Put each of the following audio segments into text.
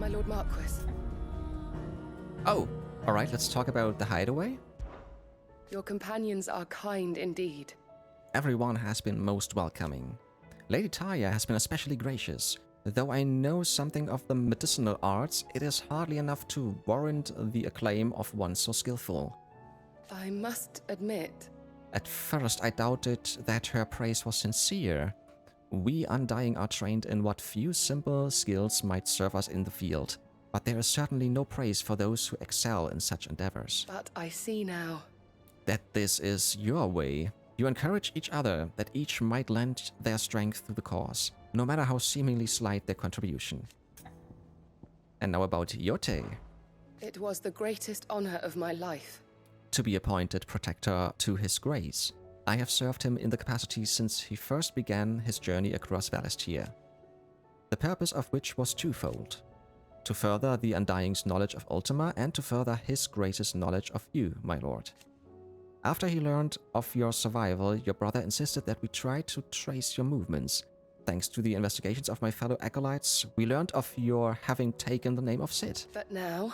my Lord Marquis. Oh, alright, let's talk about the Hideaway. Your companions are kind indeed. Everyone has been most welcoming. Lady Talia has been especially gracious. Though I know something of the medicinal arts, it is hardly enough to warrant the acclaim of one so skillful. I must admit... At first I doubted that her praise was sincere. We Undying are trained in what few simple skills might serve us in the field, but there is certainly no praise for those who excel in such endeavors. But I see now... that this is your way. You encourage each other, that each might lend their strength to the cause, no matter how seemingly slight their contribution. And now about Jote. It was the greatest honor of my life. To be appointed protector to his grace. I have served him in the capacity since he first began his journey across Valistia. The purpose of which was twofold. To further the Undying's knowledge of Ultima and to further his grace's knowledge of you, my lord. After he learned of your survival, your brother insisted that we try to trace your movements. Thanks to the investigations of my fellow acolytes, we learned of your having taken the name of Sid. But now...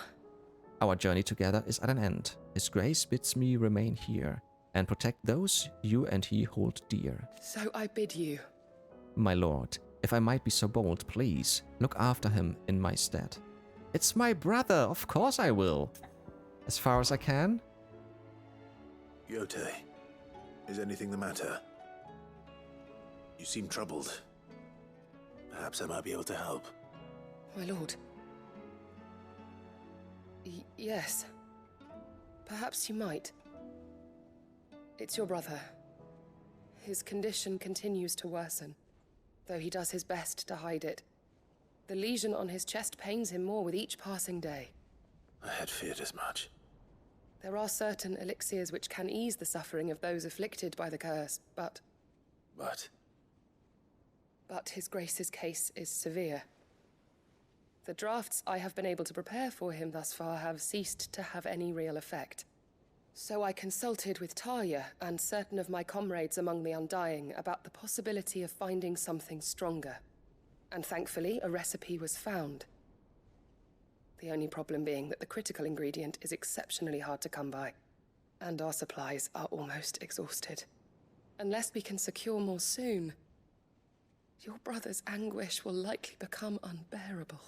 Our journey together is at an end. His grace bids me remain here and protect those you and he hold dear. So I bid you. My lord, if I might be so bold, please, look after him in my stead. It's my brother, of course I will. As far as I can. Jote, is anything the matter? You seem troubled. Perhaps I might be able to help. My lord. Yes. Perhaps you might. It's your brother. His condition continues to worsen, though he does his best to hide it. The lesion on his chest pains him more with each passing day. I had feared as much. There are certain elixirs which can ease the suffering of those afflicted by the curse, but his grace's case is severe. The drafts I have been able to prepare for him thus far have ceased to have any real effect. So I consulted with Talia and certain of my comrades among the Undying about the possibility of finding something stronger. And thankfully, a recipe was found. The only problem being that the critical ingredient is exceptionally hard to come by, and our supplies are almost exhausted. Unless we can secure more soon, your brother's anguish will likely become unbearable.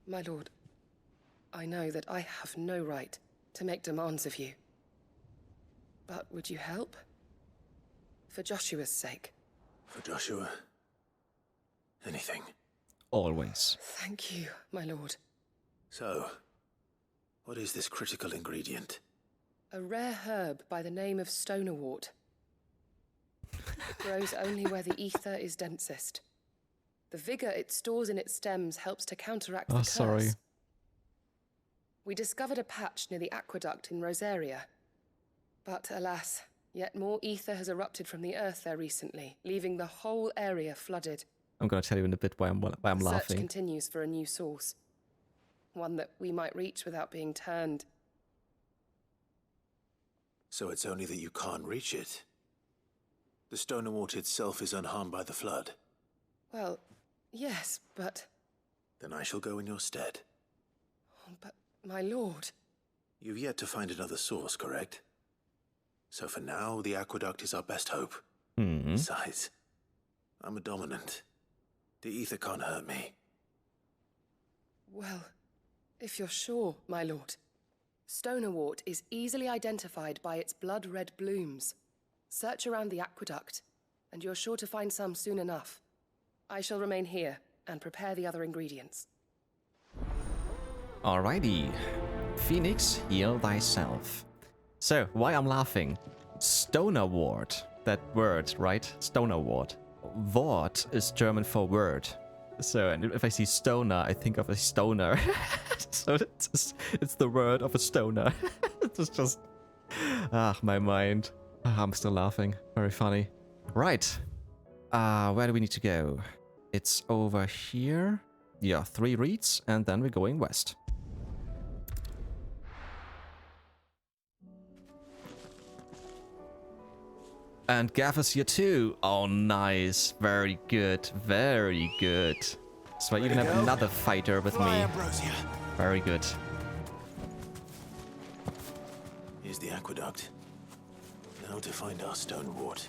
My lord, I know that I have no right to make demands of you. But would you help? For Joshua's sake. For Joshua? Anything. Always. Thank you, my lord. So, what is this critical ingredient? A rare herb by the name of stonewort. It grows only where the ether is densest. The vigor it stores in its stems helps to counteract the curse. Sorry. We discovered a patch near the aqueduct in Rosaria. But alas, yet more ether has erupted from the earth there recently, leaving the whole area flooded. I'm going to tell you in a bit why I'm The laughing. search continues for a new source. One that we might reach without being turned. So it's only that you can't reach it. The stonewort itself is unharmed by the flood. Well, yes, but... Then I shall go in your stead. But, my lord... You've yet to find another source, correct? So for now, the aqueduct is our best hope. Besides, I'm a dominant. The ether can't hurt me. Well, if you're sure, my lord. Stonewort is easily identified by its blood-red blooms. Search around the aqueduct, and you're sure to find some soon enough. I shall remain here and prepare the other ingredients. Alrighty. Phoenix, heal thyself. So, why I'm laughing? Stonerwort. That word, right? Stonerwort. Wort is German for word. So, and if I see stoner, I think of a stoner. So it's the word of a stoner. It's just... my mind. I'm still laughing. Very funny. Right. Where do we need to go? It's over here. Yeah, 3 reeds, and then we're going west. And Gaff is here too. Oh, nice. Very good. Very good. So I even have another fighter with me. Ambrosia. Very good. Here's the aqueduct. Now to find our stonewort.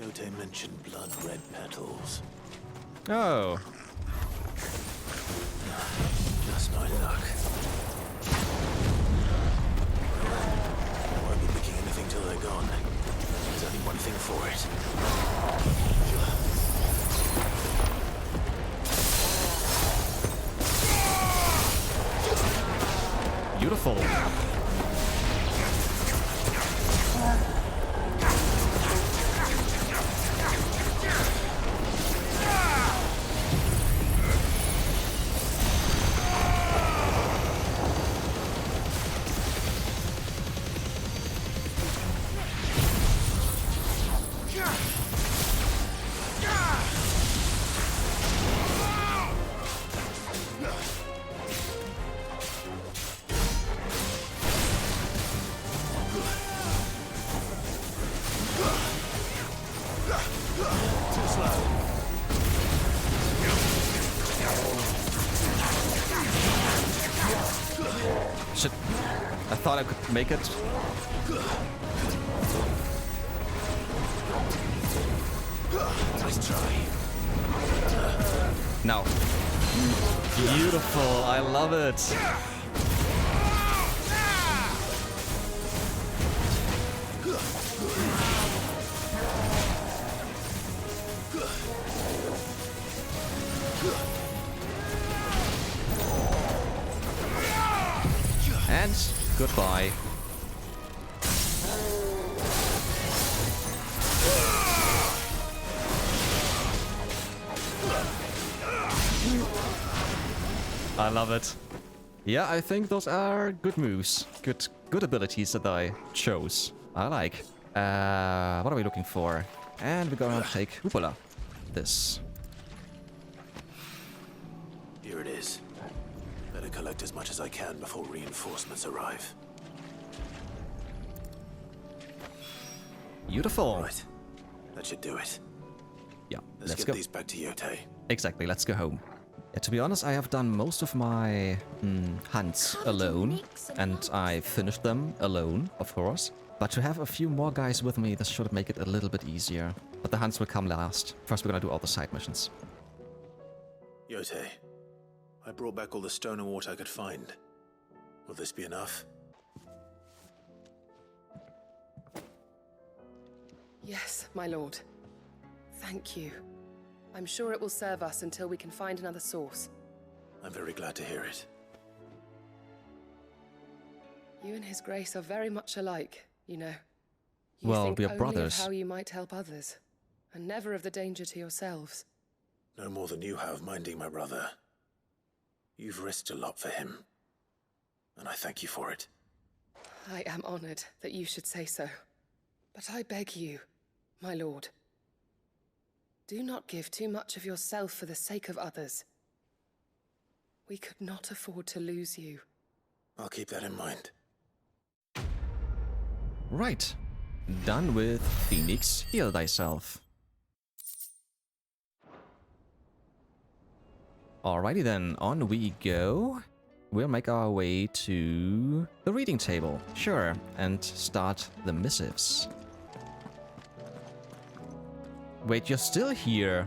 Jote mentioned blood-red petals. Oh. Just my luck. I won't be picking anything till they're gone. There's only one thing for it. Beautiful. Shit. I thought I could make it. Nice try. No. Beautiful. I love it. And goodbye. I love it. Yeah, I think those are good moves. Good abilities that I chose. I like. What are we looking for? And we're gonna take Upola. This. Here it is. Better collect as much as I can before reinforcements arrive. Beautiful. Right. That should do it. Yeah, Let's let's get go. these back to Jote. Exactly, let's go home. Yeah, to be honest, I have done most of my hunts alone, and I finished them alone, of course. But to have a few more guys with me, this should make it a little bit easier. But the hunts will come last. First, we're gonna do all the side missions. Jote, I brought back all the stonewort I could find. Will this be enough? Yes, my lord. Thank you. I'm sure it will serve us until we can find another source. I'm very glad to hear it. You and His Grace are very much alike, you know. You Well, think we are only brothers. of how you might help others, and never of the danger to yourselves. No more than you have minding my brother. You've risked a lot for him, and I thank you for it. I am honored that you should say so. But I beg you, my lord, do not give too much of yourself for the sake of others. We could not afford to lose you. I'll keep that in mind. Right. Done with Phoenix, heal thyself. Alrighty then, on we go. We'll make our way to the reading table, sure, and start the missives. Wait, you're still here?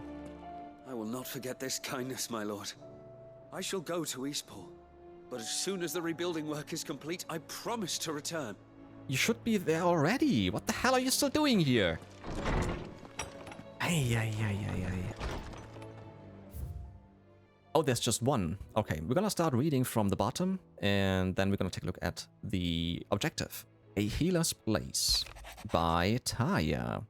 I will not forget this kindness, my lord. I shall go to Eastpool, but as soon as the rebuilding work is complete, I promise to return. You should be there already. What the hell are you still doing here? Hey. Oh, there's just one. Okay, we're gonna start reading from the bottom, and then we're gonna take a look at the objective. A Healer's Place by Taya.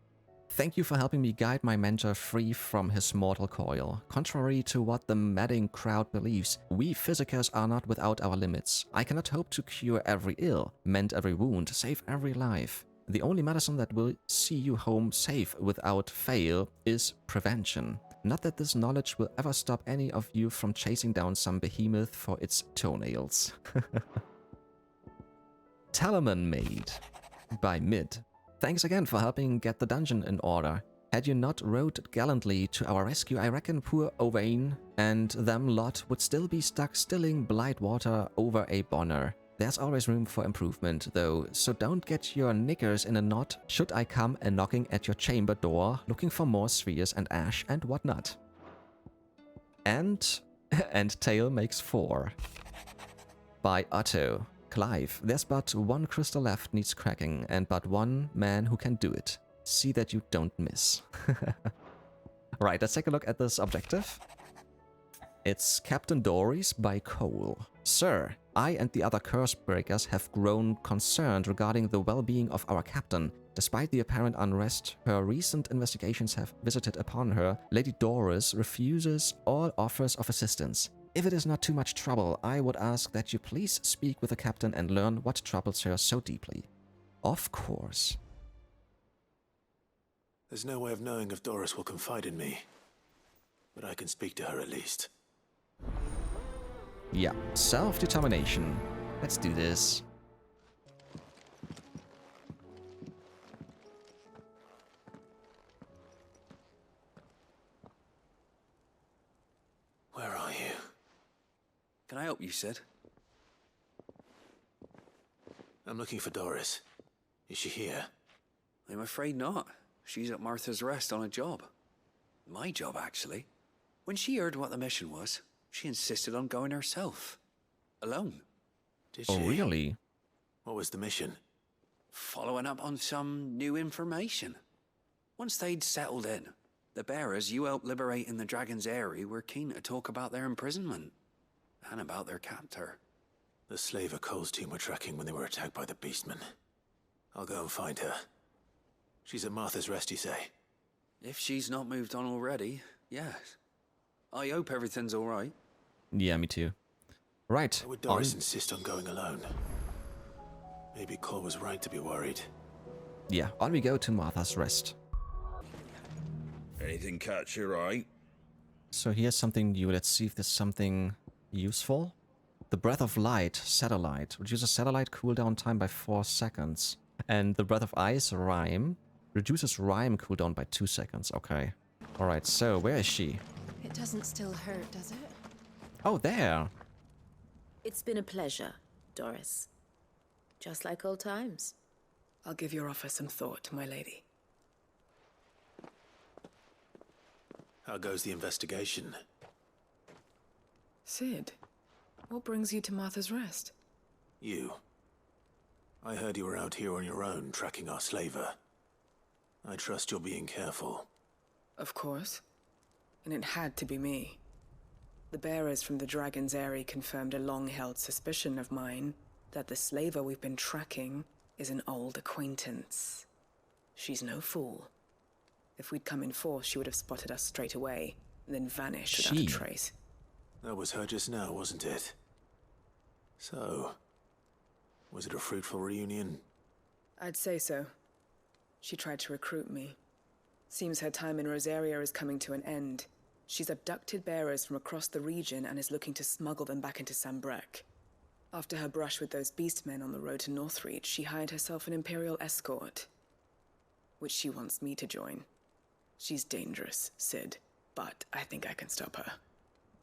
Thank you for helping me guide my mentor free from his mortal coil. Contrary to what the madding crowd believes, we physicers are not without our limits. I cannot hope to cure every ill, mend every wound, save every life. The only medicine that will see you home safe without fail is prevention. Not that this knowledge will ever stop any of you from chasing down some behemoth for its toenails. Talisman Maid by Mid. Thanks again for helping get the dungeon in order. Had you not rode gallantly to our rescue, I reckon poor Owain and them lot would still be stuck stilling Blightwater over a bonner. There's always room for improvement, though, so don't get your knickers in a knot should I come a knocking at your chamber door, looking for more spheres and ash and whatnot. And Tale makes 4. By Otto. Clive, there's but one crystal left needs cracking, and but one man who can do it. See that you don't miss. Right, let's take a look at this objective. It's Captain Dorys by Coeurl. Sir, I and the other Cursebreakers have grown concerned regarding the well-being of our captain. Despite the apparent unrest her recent investigations have visited upon her, Lady Dorys refuses all offers of assistance. If it is not too much trouble, I would ask that you please speak with the captain and learn what troubles her so deeply. Of course. There's no way of knowing if Dorys will confide in me, but I can speak to her at least. Yeah, self-determination. Let's do this. Where are you? Can I help you, Sid? I'm looking for Dorys. Is she here? I'm afraid not. She's at Martha's Rest on a job. My job, actually. When she heard what the mission was, she insisted on going herself. Alone. Did she? Oh, really? What was the mission? Following up on some new information. Once they'd settled in, the bearers you helped liberate in the Dragon's Eyrie were keen to talk about their imprisonment. And about their captor. The slaver Cole's team were tracking when they were attacked by the Beastmen. I'll go and find her. She's at Martha's Rest, you say? If she's not moved on already, yes. I hope everything's all right. Yeah, me too. Right. Why would Dorys insist on going alone? Maybe Cole was right to be worried. Yeah, on we go to Martha's Rest. Anything catch your eye? So here's something new. Let's see if there's something useful. The Breath of Light satellite reduces satellite cooldown time by 4 seconds. And the Breath of Ice rhyme reduces rhyme cooldown by 2 seconds. Okay. Alright, so where is she? It doesn't still hurt, does it? Oh, there. It's been a pleasure, Doris. Just like old times. I'll give your offer some thought, my lady. How goes the investigation? Sid, what brings you to Martha's Rest? You. I heard you were out here on your own, tracking our slaver. I trust you're being careful. Of course. And it had to be me. The bearers from the Dragon's Eyrie confirmed a long-held suspicion of mine that the slaver we've been tracking is an old acquaintance. She's no fool. If we'd come in force, she would have spotted us straight away, and then vanished without a trace. That was her just now, wasn't it? So, was it a fruitful reunion? I'd say so. She tried to recruit me. Seems her time in Rosaria is coming to an end. She's abducted bearers from across the region and is looking to smuggle them back into Sanbreque. After her brush with those beastmen on the road to Northreach, she hired herself an Imperial escort, which she wants me to join. She's dangerous, Sid, but I think I can stop her.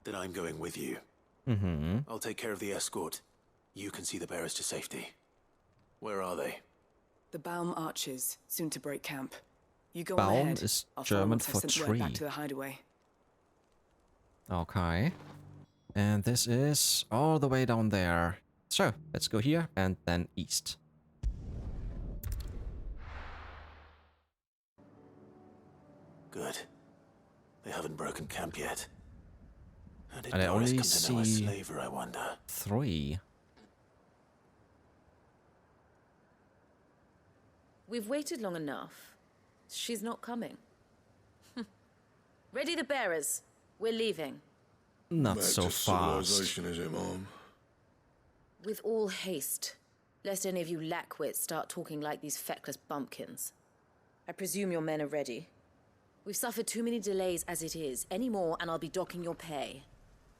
Then I'm going with you. I'll take care of the escort. You can see the bearers to safety. Where are they? The Baum Archers, soon to break camp. You go Baum on ahead. is I'll follow German once I've for sent word tree. back to the Hideaway. Okay. And this is all the way down there. So, let's go here and then east. Good. They haven't broken camp yet. How did And I Dorys only come to know a see slaver, I wonder? 3. We've waited long enough. She's not coming. Ready the bearers. We're leaving. Not Back so to fast. civilization, is it, Mom? With all haste. Lest any of you lackwits start talking like these feckless bumpkins. I presume your men are ready. We've suffered too many delays as it is. Any more and I'll be docking your pay.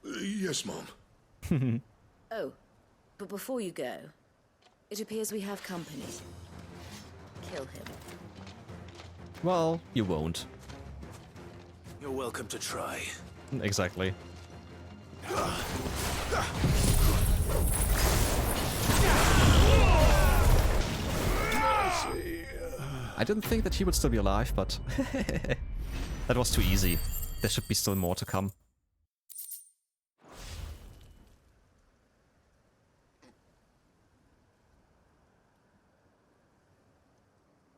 Yes, Mom. Oh, but before you go, it appears we have company. Kill him. Well, you won't. You're welcome to try. Exactly. I didn't think that he would still be alive, but that was too easy. There should be still more to come.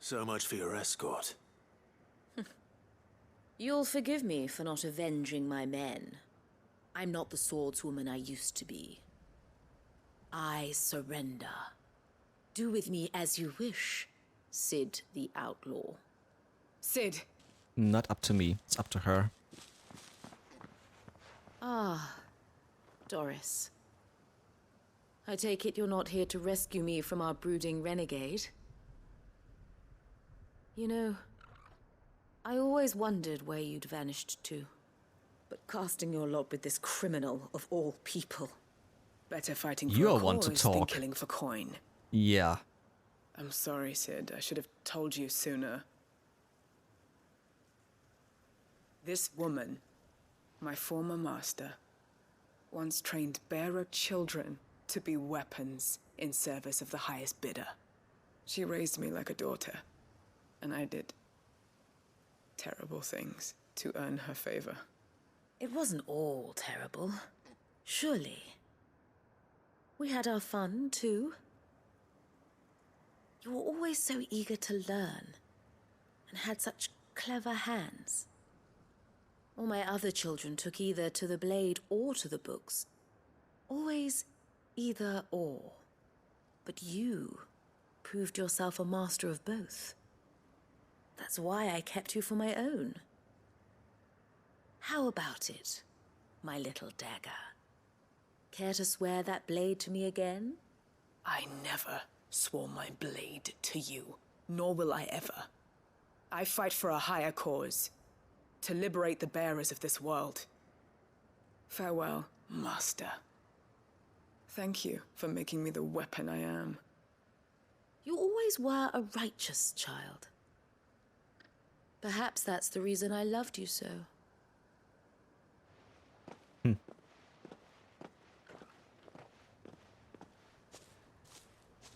So much for your escort. You'll forgive me for not avenging my men. I'm not the swordswoman I used to be. I surrender. Do with me as you wish, Sid the Outlaw. Sid. Not up to me, it's up to her. Ah, Doris. I take it you're not here to rescue me from our brooding renegade? You know, I always wondered where you'd vanished to. But casting your lot with this criminal of all people. Better fighting for You're a one to cause than talk. killing for coin. Yeah. I'm sorry, Sid. I should have told you sooner. This woman, my former master, once trained bearer children to be weapons in service of the highest bidder. She raised me like a daughter, and I did terrible things to earn her favor. It wasn't all terrible, surely. We had our fun, too. You were always so eager to learn, and had such clever hands. All my other children took either to the blade or to the books. Always either or. But you proved yourself a master of both. That's why I kept you for my own. How about it, my little dagger? Care to swear that blade to me again? I never swore my blade to you, nor will I ever. I fight for a higher cause, to liberate the bearers of this world. Farewell, Master. Thank you for making me the weapon I am. You always were a righteous child. Perhaps that's the reason I loved you so.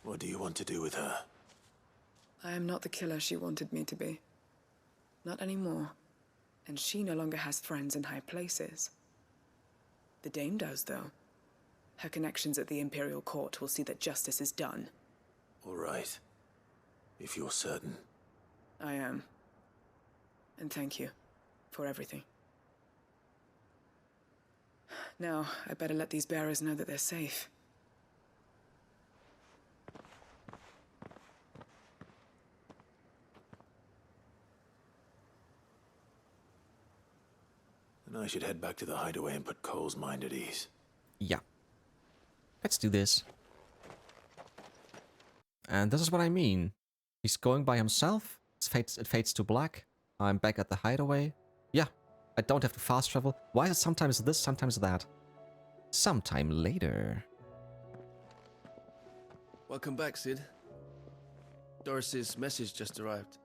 What do you want to do with her? I am not the killer she wanted me to be. Not anymore. And she no longer has friends in high places. The Dame does, though. Her connections at the Imperial Court will see that justice is done. All right. If you're certain. I am. And thank you for everything. Now, I better let these bearers know that they're safe. And I should head back to the Hideaway and put Cole's mind at ease. Yeah. Let's do this. And this is what I mean. He's going by himself. It fades to black. I'm back at the Hideaway. Yeah, I don't have to fast travel. Why is it sometimes this, sometimes that? Sometime later. Welcome back, Sid. Dorys's message just arrived.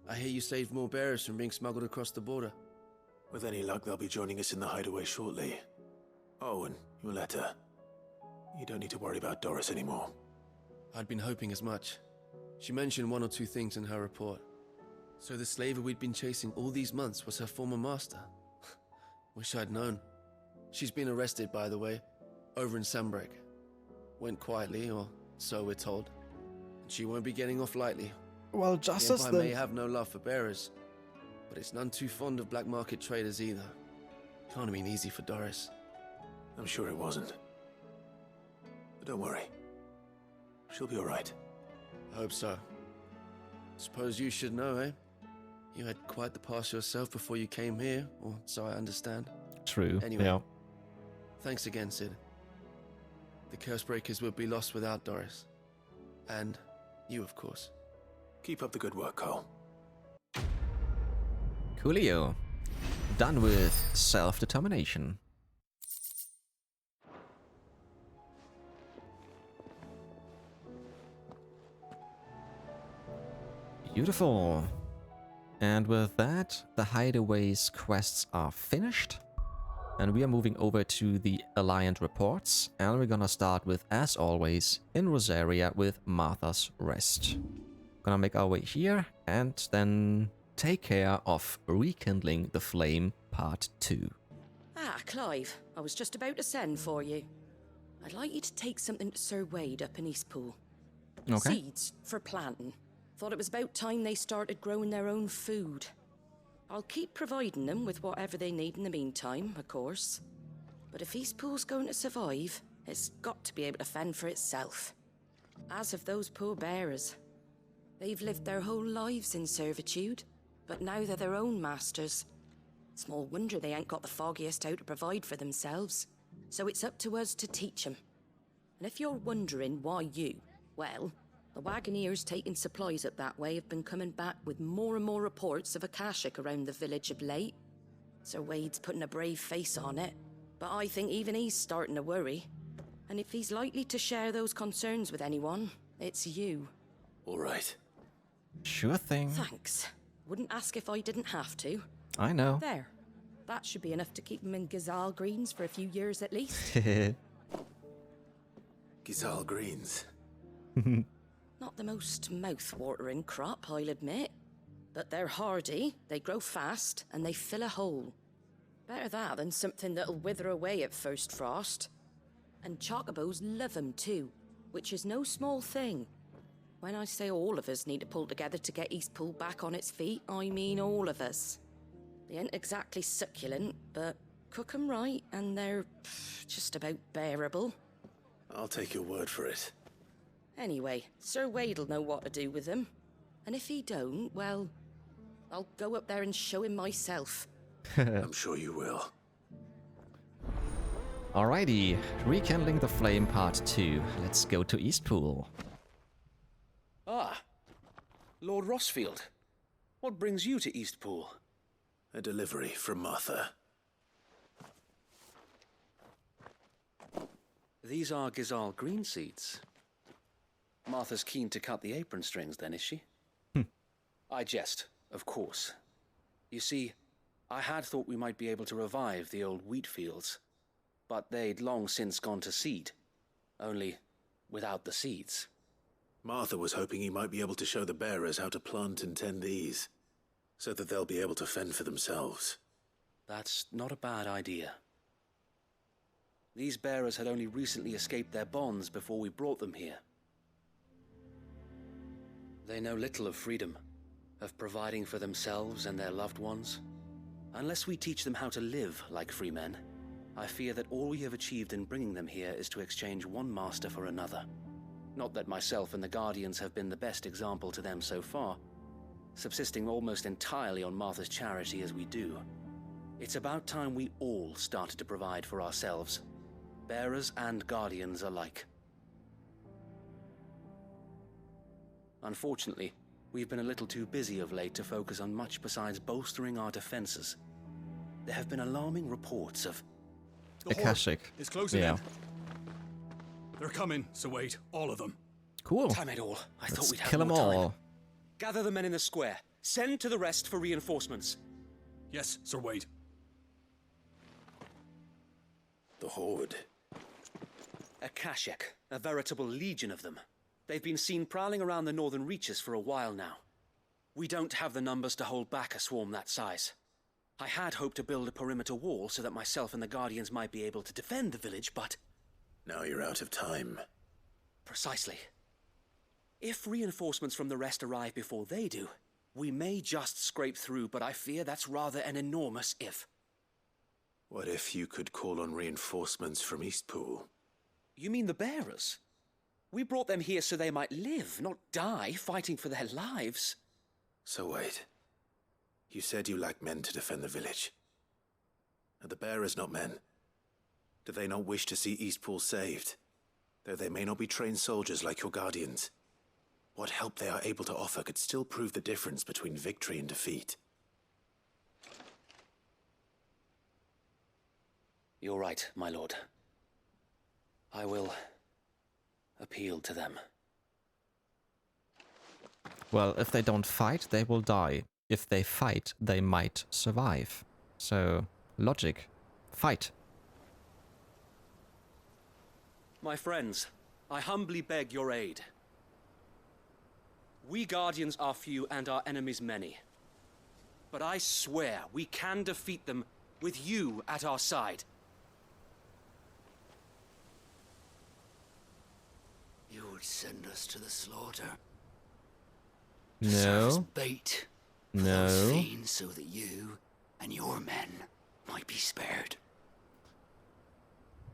I hear you saved more bearers from being smuggled across the border. With any luck, they'll be joining us in the Hideaway shortly. Oh, and your letter. You don't need to worry about Doris anymore. I'd been hoping as much. She mentioned one or two things in her report. So the slaver we'd been chasing all these months was her former master. Wish I'd known. She's been arrested, by the way, over in Sanbreque. Went quietly, or so we're told. And she won't be getting off lightly. Well, The Empire may have no love for bearers, but it's none too fond of black market traders either. Can't have been easy for Doris. I'm sure it wasn't. But don't worry. She'll be all right. I hope so. Suppose you should know, eh? You had quite the past yourself before you came here, or so I understand. True. Anyway. Yeah. Thanks again, Sid. The Cursebreakers would be lost without Doris. And you, of course. Keep up the good work, Cole. Coolio. Done with self-determination. Beautiful. And with that, the Hideaway's quests are finished. And we are moving over to the Alliant reports. And we're gonna start with, as always, in Rosaria with Martha's Rest. Gonna make our way here and then take care of Rekindling the Flame Part 2. Ah, Clive, I was just about to send for you. I'd like you to take something to Sir Wade up in Eastpool. Okay. Seeds for planting. Thought it was about time they started growing their own food. I'll keep providing them with whatever they need in the meantime, of course. But if Eastpool's going to survive, it's got to be able to fend for itself. As of those poor bearers. They've lived their whole lives in servitude, but now they're their own masters. Small wonder they ain't got the foggiest how to provide for themselves. So it's up to us to teach them. And if you're wondering why you, well, the Wagoneers taking supplies up that way have been coming back with more and more reports of akashic around the village of late. Sir Wade's putting a brave face on it, but I think even he's starting to worry. And if he's likely to share those concerns with anyone, it's you. All right. Sure thing. Thanks. Wouldn't ask if I didn't have to. I know. There. That should be enough to keep them in Gazal Greens for a few years at least. Gazal Greens. Not the most mouth-watering crop, I'll admit. But they're hardy, they grow fast, and they fill a hole. Better that than something that'll wither away at first frost. And chocobos love 'em too, which is no small thing. When I say all of us need to pull together to get Eastpool back on its feet, I mean all of us. They ain't exactly succulent, but cook 'em right, and they're just about bearable. I'll take your word for it. Anyway, Sir Wade'll know what to do with them. And if he don't, well, I'll go up there and show him myself. I'm sure you will. Alrighty, Rekindling the Flame Part 2. Let's go to Eastpool. Ah, Lord Rossfield. What brings you to Eastpool? A delivery from Martha. These are Gazal green seeds. Martha's keen to cut the apron strings then, is she? I jest, of course. You see, I had thought we might be able to revive the old wheat fields, but they'd long since gone to seed, only without the seeds. Martha was hoping he might be able to show the bearers how to plant and tend these, so that they'll be able to fend for themselves. That's not a bad idea. These bearers had only recently escaped their bonds before we brought them here. They know little of freedom, of providing for themselves and their loved ones. Unless we teach them how to live like free men, I fear that all we have achieved in bringing them here is to exchange one master for another. Not that myself and the Guardians have been the best example to them so far, subsisting almost entirely on Martha's charity as we do. It's about time we all started to provide for ourselves, bearers and Guardians alike. Unfortunately, we've been a little too busy of late to focus on much besides bolstering our defenses. There have been alarming reports of... Akashic. It's closing Yeah. in. They're coming, Sir Wade. All of them. Cool. Damn it all. I thought Let's we'd have kill them more time. all. Gather the men in the square. Send to the rest for reinforcements. Yes, Sir Wade. The horde. Akashic, a veritable legion of them. They've been seen prowling around the northern reaches for a while now. We don't have the numbers to hold back a swarm that size. I had hoped to build a perimeter wall so that myself and the Guardians might be able to defend the village, but... Now you're out of time. Precisely. If reinforcements from the rest arrive before they do, we may just scrape through, but I fear that's rather an enormous if. What if you could call on reinforcements from Eastpool? You mean the bearers? We brought them here so they might live, not die fighting for their lives. So wait. You said you lack men to defend the village. Are the bearers not men? Do they not wish to see Eastpool saved? Though they may not be trained soldiers like your Guardians. What help they are able to offer could still prove the difference between victory and defeat. You're right, my lord. I will appeal to them. Well, if they don't fight, they will die. if they fight, they might survive. So, logic. Fight. My friends, I humbly beg your aid. We Guardians are few and our enemies many. But I swear we can defeat them with you at our side. You would send us to the slaughter. No. As bait for those No. fiends so that you and your men might be spared.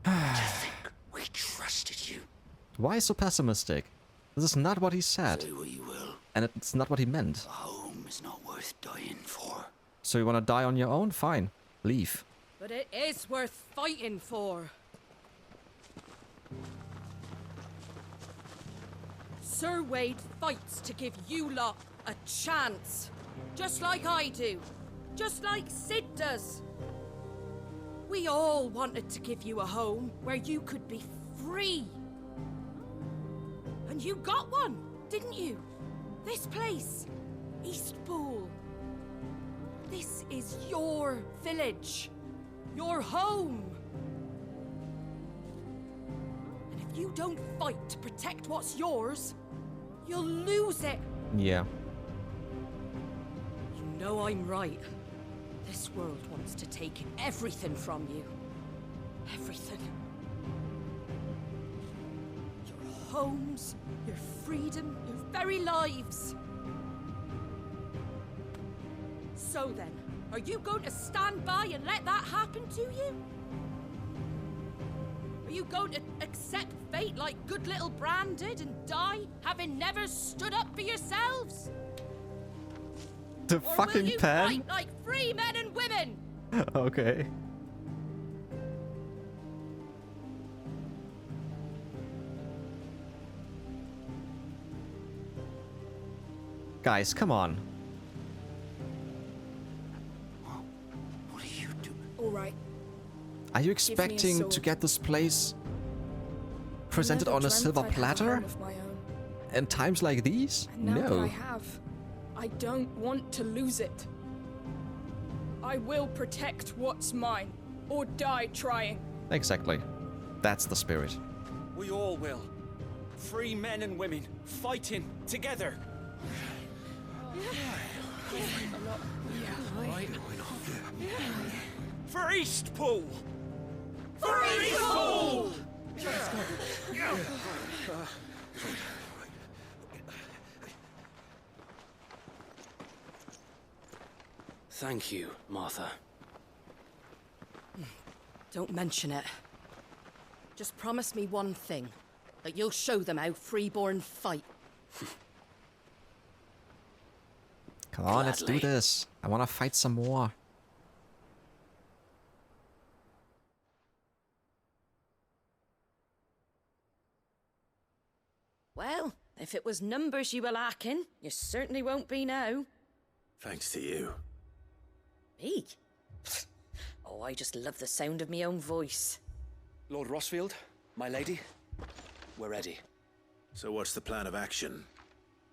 To think we trusted you. Why so pessimistic? This is not what he said. Say what you will. And it's not what he meant. A home is not worth dying for. So you wanna die on your own? Fine. Leave. But it is worth fighting for. Sir Wade fights to give you lot a chance. Just like I do. Just like Sid does. We all wanted to give you a home where you could be free. And you got one, didn't you? This place, Eastpool. This is your village. Your home. And if you don't fight to protect what's yours, you'll lose it. Yeah. You know I'm right. This world wants to take everything from you. Everything. Your homes, your freedom, your very lives. So then, are you going to stand by and let that happen to you? Are you going to accept fate like good little Bran did and die, having never stood up for yourselves? The Or will fucking you pen? fight like free men and women? Okay. Guys, come on. What are you doing? All right. Are you me a expecting to sword. get this place presented Never on a dreamt silver I'd have a platter? home of my own. In times like these? And now that No. I have, I don't want to lose it. I will protect what's mine, or die trying. Exactly. That's the spirit. We all will. Free men and women, fighting together. For Eastpool! For Eastpool! Thank you, Martha. Don't mention it. Just promise me one thing. That you'll show them how freeborn fight. Come on, let's do Gladly. this. I wanna fight some more. Well, if it was numbers you were lacking, you certainly won't be now. Thanks to you. Me? Oh, I just love the sound of my own voice. Lord Rossfield, my lady, we're ready. So what's the plan of action?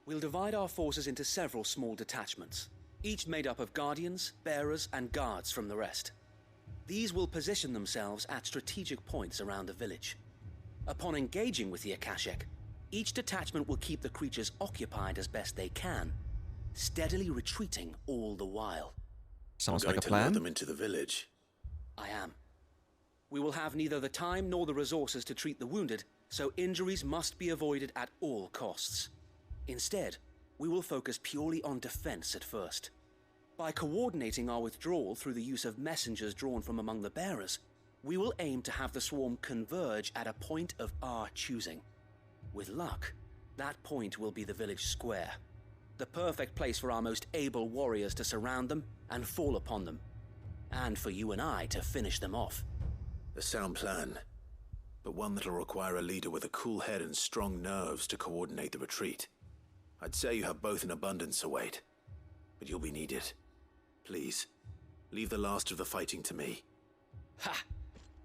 We'll divide our forces into several small detachments, each made up of guardians, bearers, and guards from the rest. These will position themselves at strategic points around the village. Upon engaging with the akashic, each detachment will keep the creatures occupied as best they can, steadily retreating all the while. Sounds Going like a to lure plan. them into the village. I am. We will have neither the time nor the resources to treat the wounded, so injuries must be avoided at all costs. Instead, we will focus purely on defense at first. By coordinating our withdrawal through the use of messengers drawn from among the bearers, we will aim to have the swarm converge at a point of our choosing. With luck, that point will be the village square, the perfect place for our most able warriors to surround them and fall upon them, and for you and I to finish them off. A sound plan, but one that'll require a leader with a cool head and strong nerves to coordinate the retreat. I'd say you have both in abundance, Sir Wade, but you'll be needed. Please, leave the last of the fighting to me. Ha!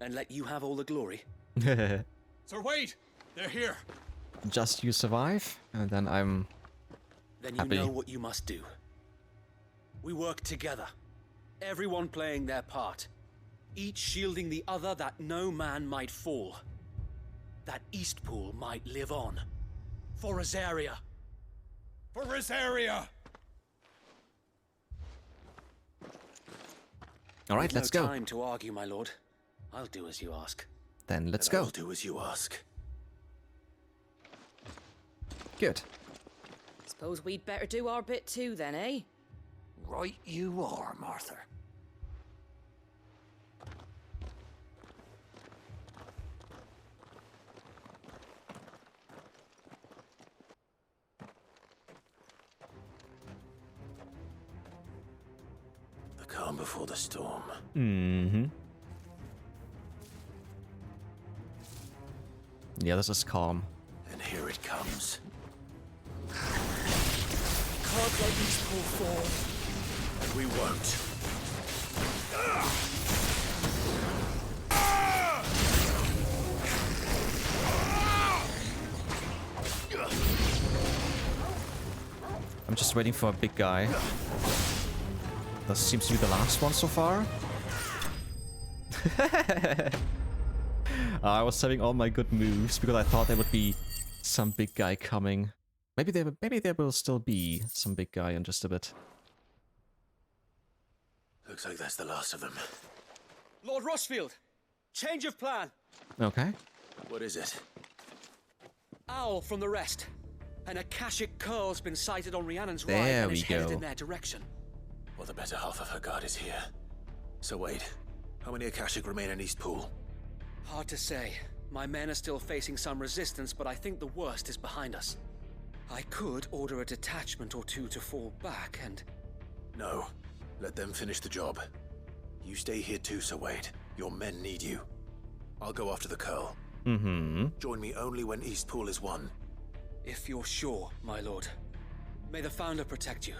And let you have all the glory. Sir Wade, they're here. Just you survive, and then I'm Then you Happy. know what you must do. We work together, everyone playing their part, each shielding the other that no man might fall, that Eastpool might live on. For Rosaria! For Rosaria! All right, let's no go. time to argue, my lord. I'll do as you ask. Then let's And go. I'll do as you ask. Good. Suppose we'd better do our bit too, then, eh? Right you are, Martha. The calm before the storm. Mm-hmm. Yeah, this is calm. And here it comes. Can't let Eastpool fall. And we won't. I'm just waiting for a big guy. This seems to be the last one so far. I was saving all my good moves because I thought there would be some big guy coming. Maybe there will still be some big guy in just a bit. Looks like that's the last of them. Lord Rossfield, change of plan. Okay. What is it? Owl from the rest. An akashic Coeurl's been sighted on Rhiannon's There ride and we is headed go. in their direction. Well, the better half of her guard is here. So wait, how many akashic remain in Eastpool? Hard to say. My men are still facing some resistance, but I think the worst is behind us. I could order a detachment or two to fall back and... No. Let them finish the job. You stay here too, Sir Wade. Your men need you. I'll go after the Coeurl. Mm-hmm. Join me only when Eastpool is won. If you're sure, my lord. May the Founder protect you.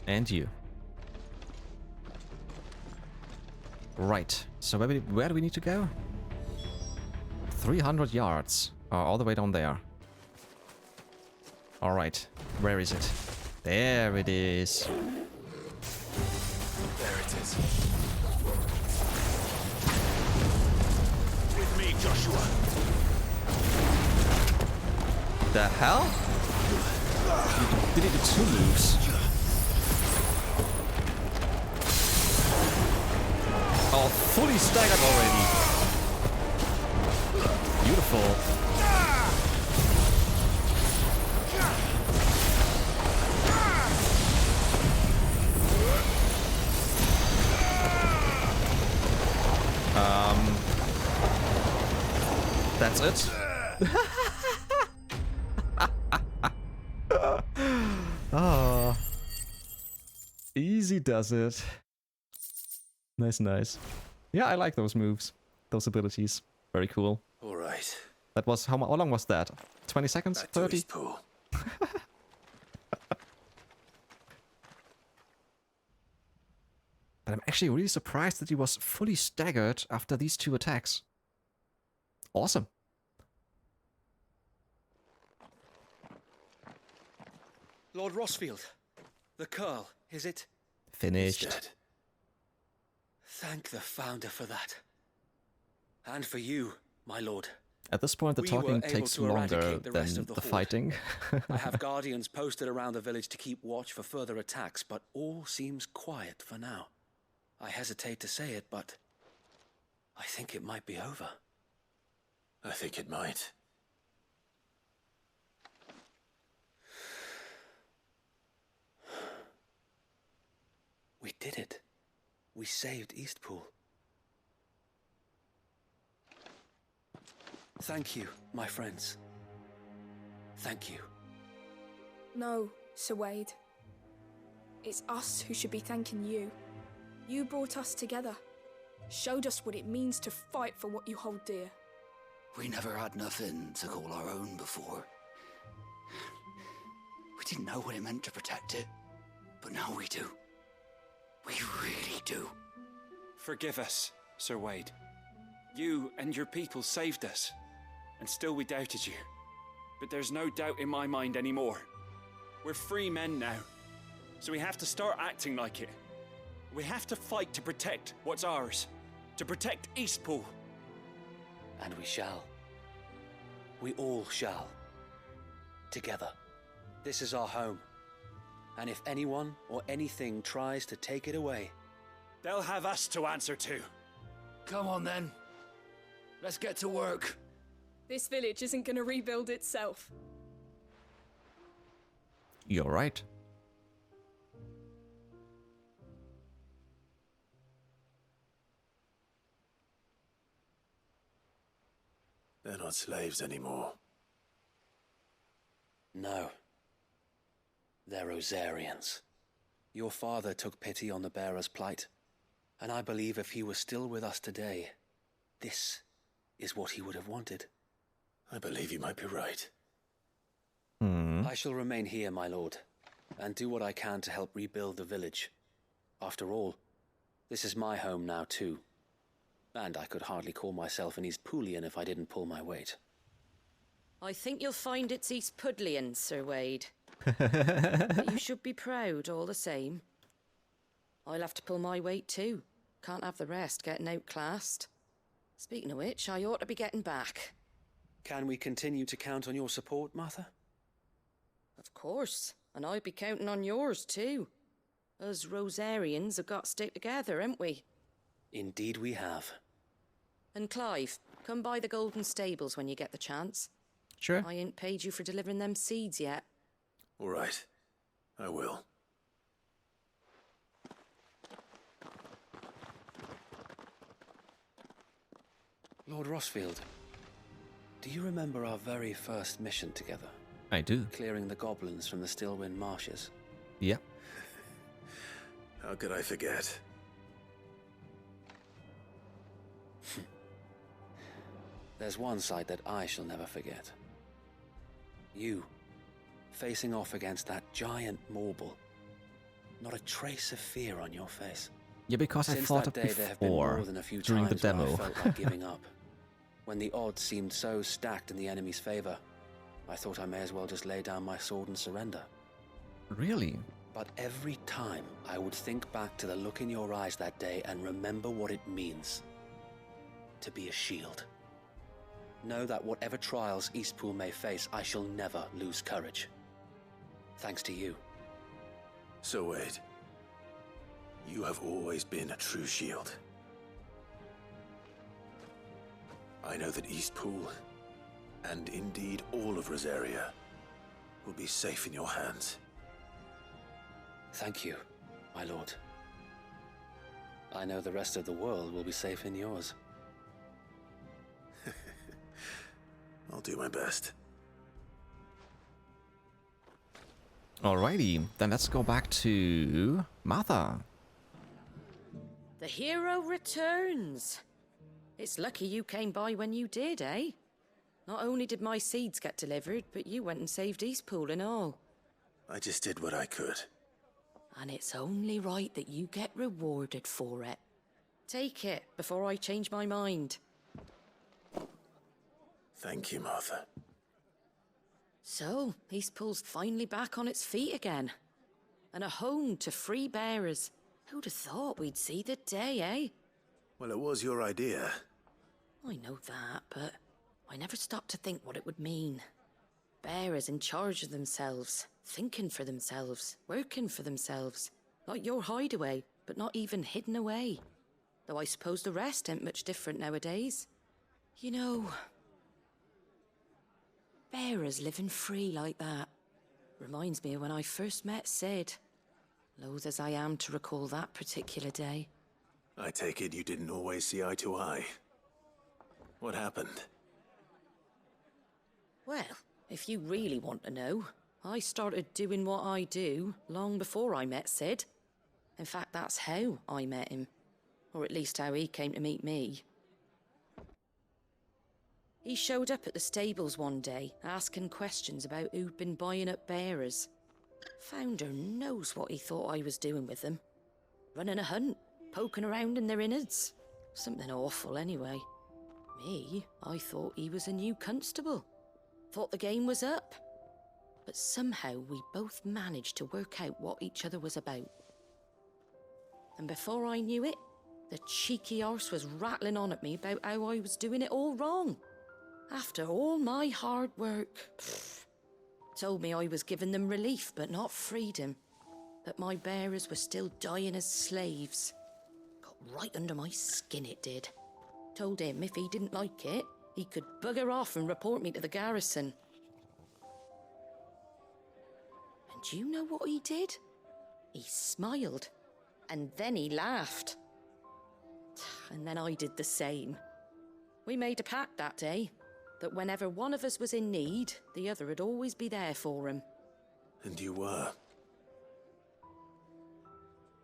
And you. Right. So where do we need to go? 300 yards. All the way down there. Alright. Where is it? There it is. There it is. With me, Joshua. The hell? Did he do 2 moves? Oh, fully staggered already. Beautiful. That's it. Oh. Easy does it. Nice, nice. Yeah, I like those moves. Those abilities. Very cool. All right. That was... How long was that? 20 seconds? Back to 30? Eastpool. But I'm actually really surprised that he was fully staggered after these 2 attacks. Awesome. Lord Rossfield, the Coeurl, is it? Finished. He's dead. Thank the Founder for that. And for you, my lord. At this point, the We talking were able takes to longer eradicate the rest than of the the horde. fighting. I have guardians posted around the village to keep watch for further attacks, but all seems quiet for now. I hesitate to say it, but I think it might be over. I think it might. We did it. We saved Eastpool. Thank you, my friends. Thank you. No, Sir Wade. It's us who should be thanking you. You brought us together. Showed us what it means to fight for what you hold dear. We never had nothing to call our own before. We didn't know what it meant to protect it, but now we do. We really do. Forgive us, Sir Wade. You and your people saved us, and still we doubted you. But there's no doubt in my mind anymore. We're free men now. So we have to start acting like it. We have to fight to protect what's ours. To protect Eastpool. And we shall. We all shall. Together. This is our home. And if anyone or anything tries to take it away, they'll have us to answer to. Come on then. Let's get to work. This village isn't gonna rebuild itself. You're right. They're not slaves anymore. no. They're Rosarians. Your father took pity on the bearer's plight, and I believe if he was still with us today, this is what he would have wanted. I believe you might be right. I shall remain here, my lord, and do what I can to help rebuild the village. After all, this is my home now too. And I could hardly call myself an Eastpudlian if I didn't pull my weight. I think you'll find it's Eastpudlian, Sir Wade. But you should be proud all the same. I'll have to pull my weight too. Can't have the rest getting outclassed. Speaking of which, I ought to be getting back. Can we continue to count on your support, Martha? Of course, and I'd be counting on yours too. Us Rosarians have got to stick together, haven't we? Indeed we have. And Clive, come by the Golden Stables when you get the chance. Sure. I ain't paid you for delivering them seeds yet. All right. I will. Lord Rossfield, do you remember our very first mission together? I do. Clearing the goblins from the Stillwind marshes? Yeah. How could I forget? There's one sight that I shall never forget. You, facing off against that giant marble. Not a trace of fear on your face. Yeah, because Since I thought that it day, there have been before, more than a few during the times when demo. I felt like giving up. When the odds seemed so stacked in the enemy's favor, I thought I may as well just lay down my sword and surrender. Really? But every time I would think back to the look in your eyes that day and remember what it means to be a shield. Know that whatever trials Eastpool may face, I shall never lose courage. Thanks to you. So Wade, you have always been a true shield. I know that Eastpool, and indeed all of Rosaria, will be safe in your hands. Thank you, my lord. I know the rest of the world will be safe in yours. I'll do my best. Alrighty, then let's go back to Martha. The hero returns. It's lucky you came by when you did, eh? Not only did my seeds get delivered, but you went and saved Eastpool and all. I just did what I could. And it's only right that you get rewarded for it. Take it before I change my mind. Thank you, Martha. So, Eastpool's finally back on its feet again. And a home to free bearers. Who'd have thought we'd see the day, eh? Well, it was your idea. I know that, but I never stopped to think what it would mean. Bearers in charge of themselves, thinking for themselves, working for themselves. Like your Hideaway, but not even hidden away. Though I suppose the rest ain't much different nowadays. You know, bearers living free like that reminds me of when I first met Sid. Loath as I am to recall that particular day. I take it you didn't always see eye to eye. What happened? Well, if you really want to know, I started doing what I do long before I met Sid. In fact, that's how I met him. Or at least how he came to meet me. He showed up at the stables one day, asking questions about who'd been buying up bearers. Founder knows what he thought I was doing with them. Running a hunt, poking around in their innards. Something awful anyway. Me, I thought he was a new constable. Thought the game was up. but somehow we both managed to work out what each other was about. And before I knew it, the cheeky arse was rattling on at me about how I was doing it all wrong. After all my hard work. Told me I was giving them relief, but not freedom. That my bearers were still dying as slaves. Got right under my skin, it did. Told him if he didn't like it, he could bugger off and report me to the garrison. And do you know what he did? He smiled, and then he laughed. And then I did the same. We made a pact that day, that whenever one of us was in need, the other would always be there for him. And you were?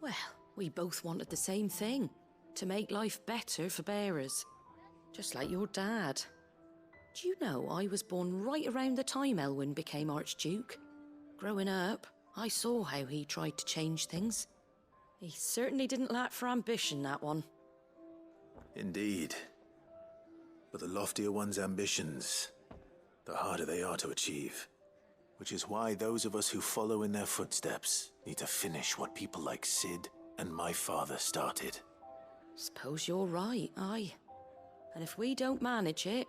Well, we both wanted the same thing, to make life better for bearers. Just like your dad. Do you know I was born right around the time Elwyn became Archduke? Growing up, I saw how he tried to change things. He certainly didn't lack for ambition, that one. Indeed. But the loftier one's ambitions, the harder they are to achieve. Which is why those of us who follow in their footsteps need to finish what people like Sid and my father started. Suppose you're right, aye. And if we don't manage it,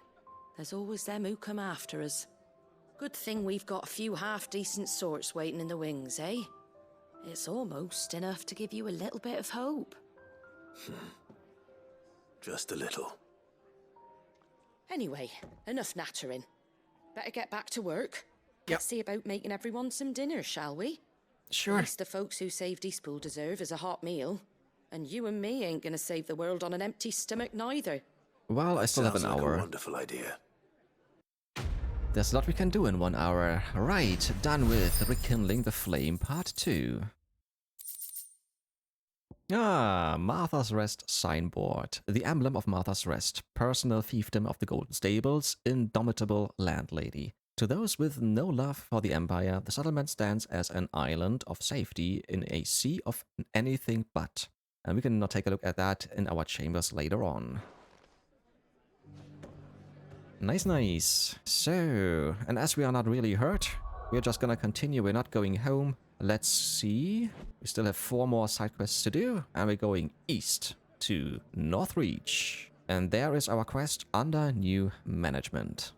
there's always them who come after us. Good thing we've got a few half-decent sorts waiting in the wings, eh? It's almost enough to give you a little bit of hope. Just a little. Anyway, enough nattering. Better get back to work. Let's see about making everyone some dinner, shall we? Sure. At least the folks who saved Eastpool deserve is a hot meal. And you and me ain't gonna save the world on an empty stomach neither. Well, I still have an Sounds like hour. a wonderful idea. There's a lot we can do in 1 hour. Right, done with Rekindling the Flame Part 2. Ah, Martha's Rest signboard. The emblem of Martha's Rest. Personal fiefdom of the Golden Stables. Indomitable landlady. To those with no love for the Empire, the settlement stands as an island of safety in a sea of anything but. And we can now take a look at that in our chambers later on. Nice, nice. So, and as we are not really hurt, we're just gonna continue. We're not going home. Let's see. We still have 4 more side quests to do, and we're going east to Northreach. And there is our quest under new management.